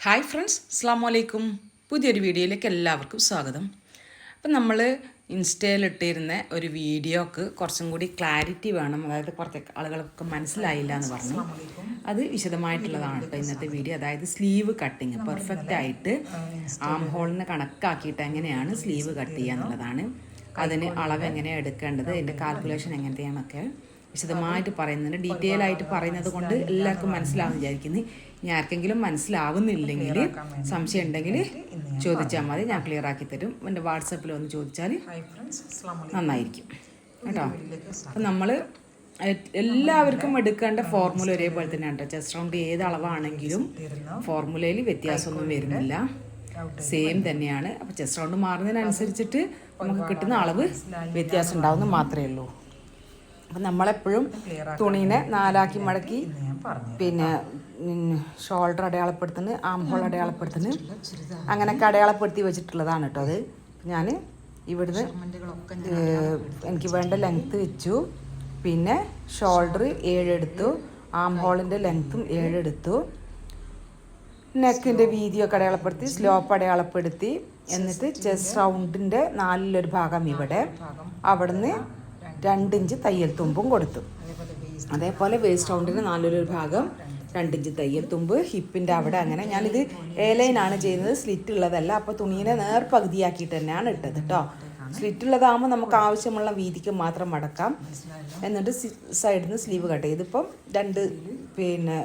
Hi friends, അസ്സാം വലൈക്കും. പുതിയൊരു വീഡിയോയിലേക്ക് എല്ലാവർക്കും സ്വാഗതം. അപ്പം നമ്മൾ ഇൻസ്റ്റയിലിട്ടിരുന്ന ഒരു വീഡിയോക്ക് കുറച്ചും കൂടി ക്ലാരിറ്റി വേണം, അതായത് കുറച്ച് ആളുകൾക്ക് മനസ്സിലായില്ല എന്ന് പറഞ്ഞു. അത് വിശദമായിട്ടുള്ളതാണ് കേട്ടോ ഇന്നത്തെ വീഡിയോ. അതായത് സ്ലീവ് കട്ടിങ് പെർഫെക്റ്റ് ആയിട്ട് ആം ഹോളിനെ കണക്കാക്കിയിട്ട് എങ്ങനെയാണ് സ്ലീവ് കട്ട് ചെയ്യുക എന്നുള്ളതാണ്. അതിന് അളവ് എങ്ങനെയാണ് എടുക്കേണ്ടത്, അതിൻ്റെ കാൽക്കുലേഷൻ എങ്ങനത്തെയാണൊക്കെ വിശദമായിട്ട് പറയുന്നുണ്ട്. ഡീറ്റെയിൽ ആയിട്ട് പറയുന്നത് കൊണ്ട് എല്ലാവർക്കും മനസ്സിലാവും വിചാരിക്കുന്നു. ഇനി ആർക്കെങ്കിലും മനസ്സിലാവുന്നില്ലെങ്കിൽ സംശയം ഉണ്ടെങ്കിൽ ചോദിച്ചാൽ മതി, ഞാൻ ക്ലിയർ ആക്കി തരും. എൻ്റെ വാട്സപ്പിൽ ഒന്ന് ചോദിച്ചാൽ നന്നായിരിക്കും കേട്ടോ. അപ്പം നമ്മൾ എല്ലാവർക്കും എടുക്കേണ്ട ഫോർമുല ഒരേപോലെ തന്നെയാണ് കേട്ടോ. ചെസ്റ്റ് റൗണ്ട് ഏത് അളവാണെങ്കിലും ഫോർമുലയിൽ വ്യത്യാസമൊന്നും വരുന്നില്ല, സെയിം തന്നെയാണ്. അപ്പോൾ ചെസ്റ്റ് റൗണ്ട് മാറുന്നതിനനുസരിച്ചിട്ട് നമുക്ക് കിട്ടുന്ന അളവ് വ്യത്യാസം ഉണ്ടാവുന്ന മാത്രമേ ഉള്ളൂ. അപ്പം നമ്മളെപ്പോഴും തുണീനെ നാലാക്കി മടക്കി പിന്നെ ഷോൾഡർ അടയാളപ്പെടുത്തുന്നു, ആം ഹോൾ അടയാളപ്പെടുത്തുന്നു, അങ്ങനെയൊക്കെ അടയാളപ്പെടുത്തി വെച്ചിട്ടുള്ളതാണ് കേട്ടോ. അത് ഞാൻ ഇവിടുന്ന് എനിക്ക് വേണ്ട ലെങ്ത്ത് വെച്ചു. പിന്നെ ഷോൾഡർ 7 എടുത്തു, ആം ഹോളിൻ്റെ ലെങ്ത്തും 7 എടുത്തു, നെക്കിൻ്റെ വീതിയൊക്കെ അടയാളപ്പെടുത്തി, സ്ലോപ്പ് അടയാളപ്പെടുത്തി. എന്നിട്ട് ചെസ്റ്റ് റൗണ്ടിൻ്റെ 4/1 ഭാഗം ഇവിടെ, അവിടുന്ന് 2 ഇഞ്ച് തയ്യൽ തുമ്പും കൊടുത്തു. അതേപോലെ വേസ്റ്റ് റൗണ്ടിന് 4/1 ഭാഗം 2 ഇഞ്ച് തയ്യൽ തുമ്പ്, ഹിപ്പിൻ്റെ അവിടെ. അങ്ങനെ ഞാനിത് ലൈനാണ് ചെയ്യുന്നത്, സ്ലിറ്റ് ഉള്ളതല്ല. അപ്പോൾ തുണീനെ നേർപകുതിയാക്കിയിട്ട് തന്നെയാണ് ഇട്ടത് കേട്ടോ. സ്ലിറ്റ് ഉള്ളതാകുമ്പോൾ നമുക്ക് ആവശ്യമുള്ള വീതിക്ക് മാത്രം മടക്കാം. എന്നിട്ട് സൈഡിൽ നിന്ന് സ്ലീവ് കട്ട് ചെയ്ത് ഇപ്പം 2 പിന്നെ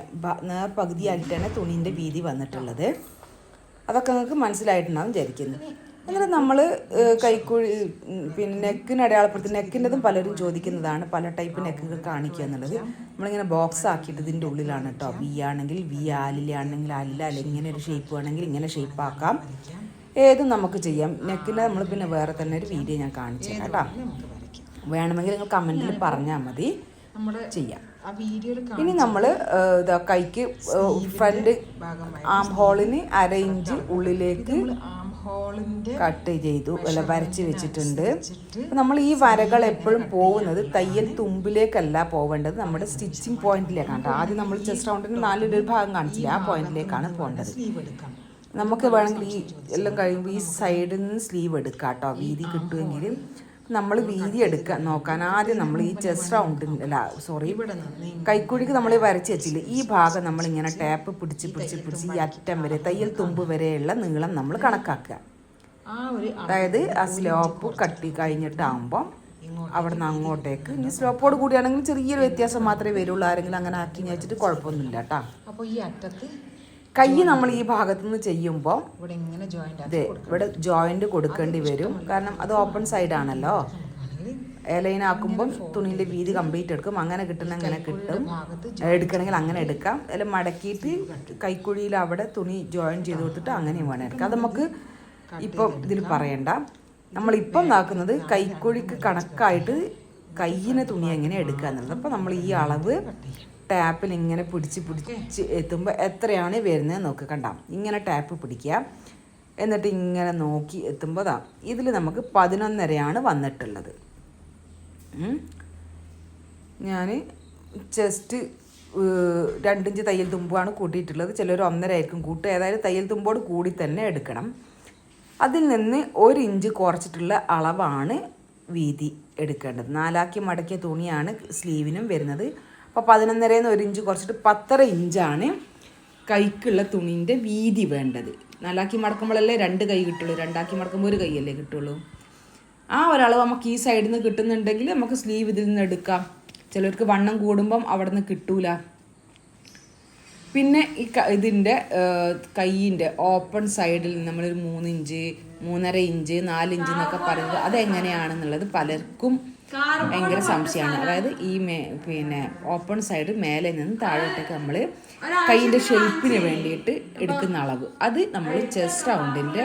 നേർപകുതിയാക്കിയിട്ടാണ് തുണീൻ്റെ വീതി വന്നിട്ടുള്ളത്. അതൊക്കെ നിങ്ങൾക്ക് മനസ്സിലായിട്ടുണ്ടാവും വിചാരിക്കുന്നു. അങ്ങനെ നമ്മൾ കൈക്കുഴി പിന്നെ നെക്കിന് അടയാളപ്പെടുത്തി, നെക്കിൻ്റെതും പലരും ചോദിക്കുന്നതാണ്, പല ടൈപ്പ് നെക്കുകൾ കാണിക്കുക എന്നുള്ളത്. നമ്മളിങ്ങനെ ബോക്സ് ആക്കിയിട്ട് ഇതിൻ്റെ ഉള്ളിലാണ് കേട്ടോ. വി ആണെങ്കിൽ വി, ആലിലാണെങ്കിൽ അല്ല, അല്ലെങ്കിൽ ഇങ്ങനെ ഒരു ഷേപ്പ് വേണമെങ്കിൽ ഇങ്ങനെ ഷേപ്പ് ആക്കാം, ഏതും നമുക്ക് ചെയ്യാം. നെക്കിൻ്റെ നമ്മൾ പിന്നെ വേറെ തന്നെ ഒരു വീഡിയോ ഞാൻ കാണിച്ചു തരാം കേട്ടോ. വേണമെങ്കിൽ നിങ്ങൾ കമൻറ്റിൽ പറഞ്ഞാൽ മതി, ചെയ്യാം. ഇനി നമ്മൾ കൈക്ക് ഫ്രണ്ട് ആം ഹോളിന് 1/2 ഇഞ്ച് ഉള്ളിലേക്ക് കട്ട് ചെയ്തു, അല്ല വരച്ച് വെച്ചിട്ടുണ്ട്. നമ്മൾ ഈ വരകൾ എപ്പോഴും പോകുന്നത് തയ്യൽ തുമ്പിലേക്കല്ല പോവേണ്ടത്, നമ്മുടെ സ്റ്റിച്ചിങ് പോയിന്റിലേക്കാണ്. ആദ്യം നമ്മൾ ചെസ്റ്റ് റൗണ്ടിന് 4/1 ഭാഗം കാണിച്ചില്ല, ആ പോയിന്റിലേക്കാണ് പോകേണ്ടത്. നമുക്ക് വേണമെങ്കിൽ ഈ എല്ലാം കഴിയുമ്പോൾ ഈ സൈഡിൽ നിന്ന് സ്ലീവ് എടുക്കാം കേട്ടോ, വീതി കിട്ടുമെങ്കിൽ. നമ്മൾ വീതി എടുക്കാൻ നോക്കാൻ ആദ്യം നമ്മൾ ഈ ചെസ്റ്റ് റൗണ്ടിൻ്റെ കൈക്കുഴിക്ക് നമ്മൾ വരച്ച് വെച്ചില്ല, ഈ ഭാഗം നമ്മളിങ്ങനെ ടാപ്പ് പിടിച്ച് ഈ അറ്റം വരെ തയ്യൽ തുമ്പ് വരെയുള്ള നീളം നമ്മൾ കണക്കാക്കുക. അതായത് ആ സ്ലോപ്പ് കട്ടി കഴിഞ്ഞിട്ടാകുമ്പം അവിടെ നിന്ന് അങ്ങോട്ടേക്ക്, ഇനി സ്ലോപ്പോട് കൂടിയാണെങ്കിൽ ചെറിയൊരു വ്യത്യാസം മാത്രമേ വരുള്ളൂ. ആരെങ്കിലും അങ്ങനെ ആക്കി വെച്ചിട്ട് കുഴപ്പമൊന്നുമില്ല കേട്ടോ. അപ്പോൾ ഈ അറ്റത്ത് കൈ നമ്മൾ ഈ ഭാഗത്തു നിന്ന് ചെയ്യുമ്പോൾ ഇവിടെ ജോയിന്റ് കൊടുക്കേണ്ടി വരും, കാരണം അത് ഓപ്പൺ സൈഡാണല്ലോ. ലൈൻ ആക്കുമ്പം തുണീൻ്റെ വീതി കംപ്ലീറ്റ് എടുക്കും. അങ്ങനെ കിട്ടുന്ന അങ്ങനെ കിട്ടും, എടുക്കണമെങ്കിൽ അങ്ങനെ എടുക്കാം. എല്ലാം മടക്കിയിട്ട് കൈക്കുഴിയിൽ അവിടെ തുണി ജോയിൻ ചെയ്ത് കൊടുത്തിട്ട് അങ്ങനെയും വേണം എടുക്കാം. അത് നമുക്ക് ഇപ്പം ഇതിൽ പറയണ്ട. നമ്മളിപ്പം നോക്കുന്നത് കൈക്കുഴിക്ക് കണക്കായിട്ട് കയ്യിന് തുണി എങ്ങനെ എടുക്കുക എന്നുള്ളത്. അപ്പോൾ നമ്മൾ ഈ അളവ് ടാപ്പിൽ ഇങ്ങനെ പിടിച്ച് എത്തുമ്പോൾ എത്രയാണ് വരുന്നത് നോക്ക്, കണ്ട ഇങ്ങനെ ടാപ്പ് പിടിക്കുക. എന്നിട്ട് ഇങ്ങനെ നോക്കി എത്തുമ്പോൾ ഇതിൽ നമുക്ക് 11.5 വന്നിട്ടുള്ളത്. ഞാൻ ചെസ്റ്റ് 2 ഇഞ്ച് തയ്യൽ തുമ്പാണ് കൂട്ടിയിട്ടുള്ളത്. ചിലർ 1.5 ആയിരിക്കും കൂട്ടുക. ഏതായാലും തയ്യൽ തുമ്പോട് കൂടി തന്നെ എടുക്കണം. അതിൽ നിന്ന് 1 ഇഞ്ച് കുറച്ചിട്ടുള്ള അളവാണ് വീതി എടുക്കേണ്ടത്. 4ആക്കി മടക്കിയ തുണിയാണ് സ്ലീവിനും വരുന്നത്. അപ്പോൾ 11.5 1 ഇഞ്ച് കുറച്ചിട്ട് 10.5 ഇഞ്ചാണ് കൈക്കുള്ള തുണീൻ്റെ വീതി വേണ്ടത്. 4ആക്കി മടക്കുമ്പോഴല്ലേ 2 കൈ കിട്ടുള്ളൂ, 2ആക്കി മടക്കുമ്പോൾ 1 കൈയല്ലേ കിട്ടുള്ളൂ. ആ ഒരളവ് നമുക്ക് ഈ സൈഡിൽ നിന്ന് കിട്ടുന്നുണ്ടെങ്കിൽ നമുക്ക് സ്ലീവ് ഇതിൽ നിന്ന് എടുക്കാം. ചിലർക്ക് വണ്ണം കൂടുമ്പം അവിടെ നിന്ന് കിട്ടൂല. പിന്നെ ഈ ഇതിൻ്റെ കൈയിൻ്റെ ഓപ്പൺ സൈഡിൽ നമ്മളൊരു 3 ഇഞ്ച് 3.5 ഇഞ്ച് 4 ഇഞ്ച് എന്നൊക്കെ പറയുന്നത് അതെങ്ങനെയാണെന്നുള്ളത് പലർക്കും ഭയങ്കര സംശയമാണ്. അതായത് ഈ പിന്നെ ഓപ്പൺ സൈഡ് മേലെ നിന്ന് താഴോട്ടേക്ക് നമ്മൾ കൈയിൻ്റെ ഷേപ്പിന് വേണ്ടിയിട്ട് എടുക്കുന്ന അളവ്, അത് നമ്മൾ ചെസ്റ്റ് റൗണ്ടിൻ്റെ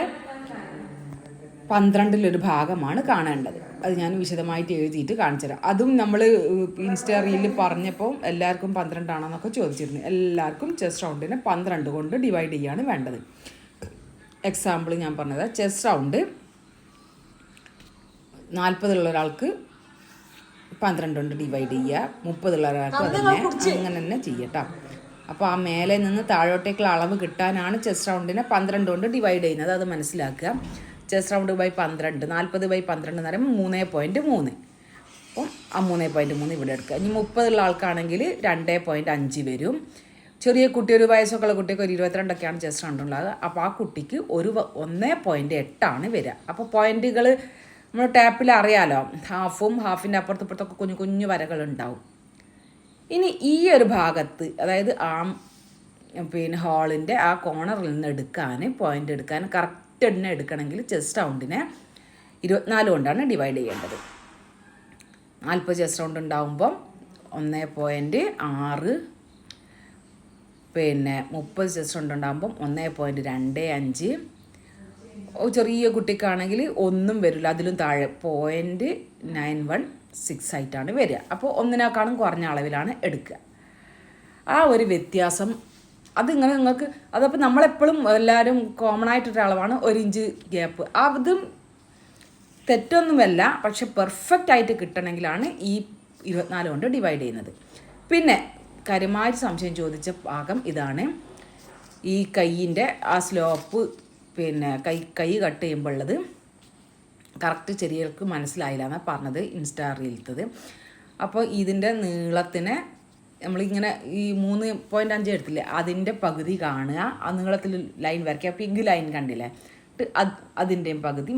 12/1 ഭാഗമാണ് കാണേണ്ടത്. അത് ഞാൻ വിശദമായിട്ട് എഴുതിയിട്ട് കാണിച്ചു തരാം. അതും നമ്മൾ ഇൻസ്റ്റാ റീലിൽ പറഞ്ഞപ്പോൾ എല്ലാവർക്കും 12 ആണെന്നൊക്കെ ചോദിച്ചിരുന്നു. എല്ലാവർക്കും ചെസ്റ്റ് റൗണ്ടിനെ 12 കൊണ്ട് ഡിവൈഡ് ചെയ്യാണ് വേണ്ടത്. എക്സാമ്പിൾ ഞാൻ പറഞ്ഞത്, ചെസ്റ്റ് റൗണ്ട് 40 ഉള്ള ഒരാൾക്ക് 12 കൊണ്ട് ഡിവൈഡ് ചെയ്യുക, 30 ഉള്ള ഒരാൾക്ക് അങ്ങനെ തന്നെ ചെയ്യട്ടോ. അപ്പോൾ ആ മേലെ നിന്ന് താഴോട്ടേക്കുള്ള അളവ് കിട്ടാനാണ് ചെസ്റ്റ് റൗണ്ടിനെ 12 കൊണ്ട് ഡിവൈഡ് ചെയ്യുന്നത്. അത് മനസ്സിലാക്കുക. ചെസ്റ്റ് റൗണ്ട് ബൈ 12, 40/12 എന്ന് പറയുമ്പോൾ 3.3. അപ്പം ആ 3.3 ഇവിടെ എടുക്കുക. ഇനി 30 ഉള്ള ആൾക്കാണെങ്കിൽ 2.5 വരും. ചെറിയ കുട്ടി, ഒരു വയസ്സൊക്കെ ഉള്ള കുട്ടിക്ക് ഒരു 22ഒക്കെയാണ് ചെസ്റ്റ് റൗണ്ട് ഉള്ളത്. അപ്പോൾ ആ കുട്ടിക്ക് 1.8 വരിക. അപ്പോൾ പോയിന്റുകൾ നമ്മൾ ടാപ്പിൽ അറിയാലോ, ഹാഫിൻ്റെ അപ്പുറത്തപ്പുറത്തൊക്കെ കുഞ്ഞു കുഞ്ഞു വരകളുണ്ടാവും. ഇനി ഈ ഒരു ഭാഗത്ത്, അതായത് ഹാളിൻ്റെ ആ കോർണറിൽ നിന്ന് പോയിന്റ് എടുക്കാൻ കറക്റ്റ് എണ്ണ എടുക്കണമെങ്കിൽ ചെസ്റ്റ് റൗണ്ടിനെ 24 കൊണ്ടാണ് ഡിവൈഡ് ചെയ്യേണ്ടത്. 40 ചെസ്റ്റ് റൗണ്ട് ഉണ്ടാവുമ്പം 1.6, 30 ചെസ്റ്റ് റൗണ്ട് ഉണ്ടാകുമ്പം 1.25. ചെറിയ കുട്ടിക്കാണെങ്കിൽ ഒന്നും വരില്ല, അതിലും താഴെ 0.916 ആയിട്ടാണ് വരിക. അപ്പോൾ ഒന്നിനേക്കാളും കുറഞ്ഞ അളവിലാണ് എടുക്കുക. ആ ഒരു വ്യത്യാസം അതിങ്ങനെ നിങ്ങൾക്ക്, അതപ്പോൾ നമ്മളെപ്പോഴും എല്ലാവരും കോമൺ ആയിട്ടൊരു അളവാണ് 1 ഇഞ്ച് ഗ്യാപ്പ്. അതും തെറ്റൊന്നുമല്ല, പക്ഷെ പെർഫെക്റ്റ് ആയിട്ട് കിട്ടണമെങ്കിലാണ് ഈ 24 കൊണ്ട് ഡിവൈഡ് ചെയ്യുന്നത്. പിന്നെ കാര്യമായിട്ട് സംശയം ചോദിച്ച ഭാഗം ഇതാണ്, ഈ കൈയിൻ്റെ ആ സ്ലോപ്പ്, കൈ കട്ട് ചെയ്യുമ്പോൾ ഉള്ളത് കറക്റ്റ് ചെറിയൾക്ക് മനസ്സിലായില്ല എന്നാണ് പറഞ്ഞത് ഇൻസ്റ്റാ റീൽത്തത്. അപ്പോൾ ഇതിൻ്റെ നീളത്തിന് നമ്മളിങ്ങനെ ഈ 3.5 എടുത്തില്ലേ, അതിൻ്റെ പകുതി കാണുക, ആ നീളത്തിൽ ലൈൻ വരയ്ക്കുക. പിങ്ക് ലൈൻ കണ്ടില്ലേ, അതിൻ്റെയും പകുതി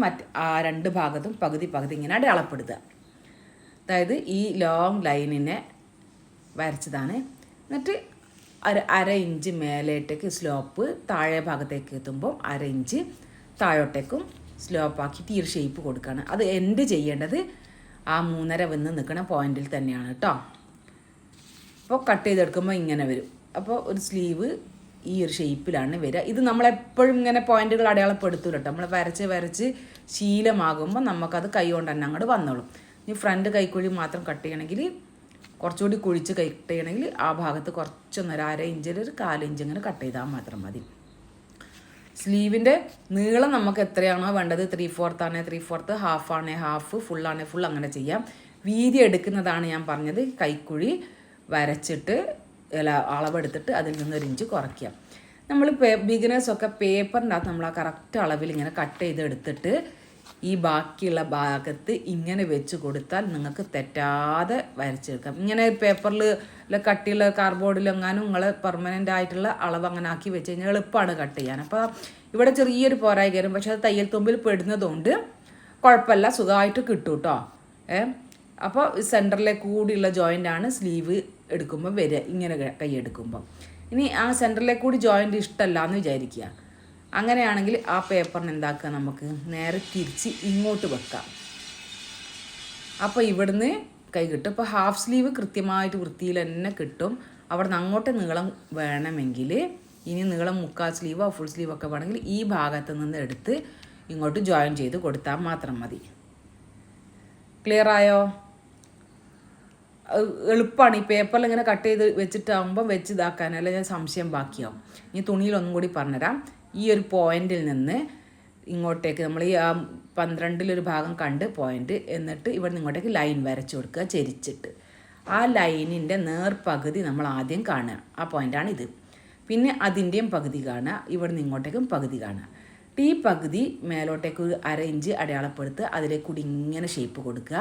ആ 2 ഭാഗത്തും പകുതി ഇങ്ങനെ അടയാളപ്പെടുത്തുക. അതായത് ഈ ലോങ് ലൈനിനെ വരച്ചതാണ്. എന്നിട്ട് 1/2 ഇഞ്ച് മേലേട്ടേക്ക് സ്ലോപ്പ്, താഴെ ഭാഗത്തേക്ക് എത്തുമ്പോൾ 1/2 ഇഞ്ച് താഴോട്ടേക്കും സ്ലോപ്പാക്കിയിട്ട് ഈ ഒരു ഷേപ്പ് കൊടുക്കുകയാണ്. അത് എൻഡ് ചെയ്യേണ്ടത് ആ 3.5 വന്ന് നിൽക്കുന്ന പോയിന്റിൽ തന്നെയാണ് കേട്ടോ. അപ്പോൾ കട്ട് ചെയ്തെടുക്കുമ്പോൾ ഇങ്ങനെ വരും. അപ്പോൾ ഒരു സ്ലീവ് ഈ ഒരു ഷേപ്പിലാണ് വരിക. ഇത് നമ്മളെപ്പോഴും ഇങ്ങനെ പോയിന്റുകൾ അടയാളപ്പെടുത്തൂല കേട്ടോ. നമ്മൾ വരച്ച് ശീലമാകുമ്പോൾ നമുക്കത് കൈ കൊണ്ട് തന്നെ അങ്ങോട്ട് വന്നോളും. ഇനി ഫ്രണ്ട് കൈക്കുഴി മാത്രം കട്ട് ചെയ്യണമെങ്കിൽ, കുറച്ചുകൂടി കുഴിച്ച് കട്ട് ചെയ്യണമെങ്കിൽ ആ ഭാഗത്ത് കുറച്ചൊന്ന് 1/2 ഇഞ്ചിൽ 1/4 ഇഞ്ച് ഇങ്ങനെ കട്ട് ചെയ്താൽ മാത്രം മതി. സ്ലീവിൻ്റെ നീളം നമുക്ക് എത്രയാണോ വേണ്ടത്, 3/4 ആണ് 3/4, ഹാഫ് ആണ് ഹാഫ്, ഫുൾ ആണ് ഫുൾ, അങ്ങനെ ചെയ്യാം. വീതി എടുക്കുന്നതാണ് ഞാൻ പറഞ്ഞത്. കൈക്കുഴി വരച്ചിട്ട് അളവെടുത്തിട്ട് അതിൽ നിന്ന് 1 ഇഞ്ച് കുറയ്ക്കുക. നമ്മൾ ബിഗിനേഴ്സൊക്കെ പേപ്പറിൻ്റെ അകത്ത് നമ്മൾ ആ കറക്റ്റ് അളവിൽ ഇങ്ങനെ കട്ട് ചെയ്തെടുത്തിട്ട് ഈ ബാക്കിയുള്ള ഭാഗത്ത് ഇങ്ങനെ വെച്ച് കൊടുത്താൽ നിങ്ങൾക്ക് തെറ്റാതെ വരച്ചെടുക്കാം. ഇങ്ങനെ പേപ്പറിൽ കട്ടിയുള്ള കാർഡ്ബോർഡിലെങ്ങാനും നിങ്ങൾ പെർമനൻ്റ് ആയിട്ടുള്ള അളവ് അങ്ങനെ ആക്കി വെച്ച് കഴിഞ്ഞാൽ എളുപ്പമാണ് കട്ട് ചെയ്യാൻ. അപ്പോൾ ഇവിടെ ചെറിയൊരു പോരായി കയറും, പക്ഷെ അത് തയ്യൽ തുമ്പിൽ പെടുന്നതുകൊണ്ട് കുഴപ്പമില്ല, സുഖമായിട്ട് കിട്ടും കേട്ടോ. അപ്പോൾ സെൻറ്ററിലെ കൂടിയുള്ള ജോയിൻ്റാണ് സ്ലീവ് എടുക്കുമ്പോൾ വരിക, ഇങ്ങനെ കൈ എടുക്കുമ്പോൾ. ഇനി ആ സെൻറ്ററിലെ കൂടി ജോയിൻ്റ് ഇഷ്ടമല്ല എന്ന് വിചാരിക്കുക. അങ്ങനെയാണെങ്കിൽ ആ പേപ്പറിന് എന്താക്കുക, നമുക്ക് നേരെ തിരിച്ച് ഇങ്ങോട്ട് വെക്കാം. അപ്പോൾ ഇവിടുന്ന് കൈ കിട്ടും. ഇപ്പോൾ ഹാഫ് സ്ലീവ് കൃത്യമായിട്ട് വൃത്തിയിൽ തന്നെ കിട്ടും. അവിടെ നിന്ന് അങ്ങോട്ട് നീളം വേണമെങ്കിൽ, ഇനി നീളം 1/4 സ്ലീവോ ഫുൾ സ്ലീവോ ഒക്കെ വേണമെങ്കിൽ ഈ ഭാഗത്ത് നിന്ന് എടുത്ത് ഇങ്ങോട്ട് ജോയിൻ ചെയ്ത് കൊടുത്താൽ മാത്രം മതി. ക്ലിയർ ആയോ? എളുപ്പമാണ്. ഈ പേപ്പറിൽ ഇങ്ങനെ കട്ട് ചെയ്ത് വെച്ചിട്ടാകുമ്പോൾ വെച്ച് ഇതാക്കാനല്ല ഞാൻ സംശയം ബാക്കിയാവും. ഇനി തുണിയിലൊന്നും കൂടി പറഞ്ഞുതരാം. ഈ ഒരു പോയിന്റിൽ നിന്ന് ഇങ്ങോട്ടേക്ക് നമ്മൾ ഈ 12 ഭാഗം കണ്ട് പോയിന്റ്, എന്നിട്ട് ഇവിടെ നിന്ന് ഇങ്ങോട്ടേക്ക് ലൈൻ വരച്ചു കൊടുക്കുക ചെരിച്ചിട്ട്. ആ ലൈനിൻ്റെ നേർപകുതി നമ്മൾ ആദ്യം കാണുക, ആ പോയിൻ്റാണ് ഇത്. പിന്നെ അതിൻ്റെയും പകുതി കാണുക, ഇവിടെ നിന്ന് ഇങ്ങോട്ടേക്കും പകുതി കാണുക. ഈ പകുതി മേലോട്ടേക്ക് 1/2 ഇഞ്ച് അടയാളപ്പെടുത്തുക, അതിലേക്ക് കൂടി ഇങ്ങനെ ഷേപ്പ് കൊടുക്കുക.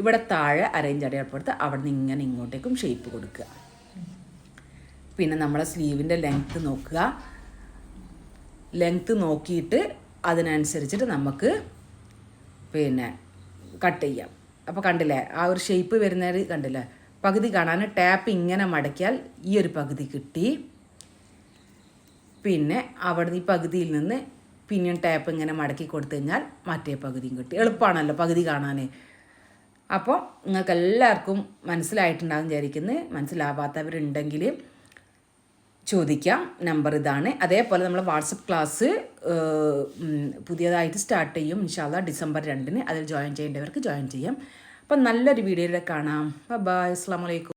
ഇവിടെ താഴെ 1/2 ഇഞ്ച് അടയാളപ്പെടുത്തുക, അവിടെ നിന്ന് ഇങ്ങനെ ഇങ്ങോട്ടേക്കും ഷേപ്പ് കൊടുക്കുക. പിന്നെ നമ്മളെ സ്ലീവിൻ്റെ ലെങ്ത്ത് നോക്കുക. ലെങ്ത്ത് നോക്കിയിട്ട് അതിനനുസരിച്ചിട്ട് നമുക്ക് കട്ട് ചെയ്യാം. അപ്പോൾ കണ്ടില്ലേ, ആ ഒരു ഷേപ്പ് വരുന്നത് കണ്ടില്ലേ, പകുതി കാണാൻ ടാപ്പ് ഇങ്ങനെ മടക്കിയാൽ ഈ ഒരു പകുതി കിട്ടി. പിന്നെ അവിടെ ഈ പകുതിയിൽ നിന്ന് പിന്നെയും ടാപ്പ് ഇങ്ങനെ മടക്കി കൊടുത്തു കഴിഞ്ഞാൽ മറ്റേ പകുതിയും കിട്ടി. എളുപ്പമാണല്ലോ പകുതി കാണാൻ. അപ്പോൾ നിങ്ങൾക്ക് എല്ലാവർക്കും മനസ്സിലായിട്ടുണ്ടാകും വിചാരിക്കുന്നത്. മനസ്സിലാവാത്തവരുണ്ടെങ്കിൽ ചോദിക്കാം, നമ്പർ ഇതാണ്. അതേപോലെ നമ്മൾ വാട്സപ്പ് ക്ലാസ് പുതിയതായിട്ട് സ്റ്റാർട്ട് ചെയ്യും ഇൻഷാല്ലാ ഡിസംബർ 2-ന്. അതിൽ ജോയിൻ ചെയ്യേണ്ടവർക്ക് ജോയിൻ ചെയ്യാം. അപ്പം നല്ലൊരു വീഡിയോയിൽ കാണാം. ബൈ, അസ്സലാമു അലൈക്കും.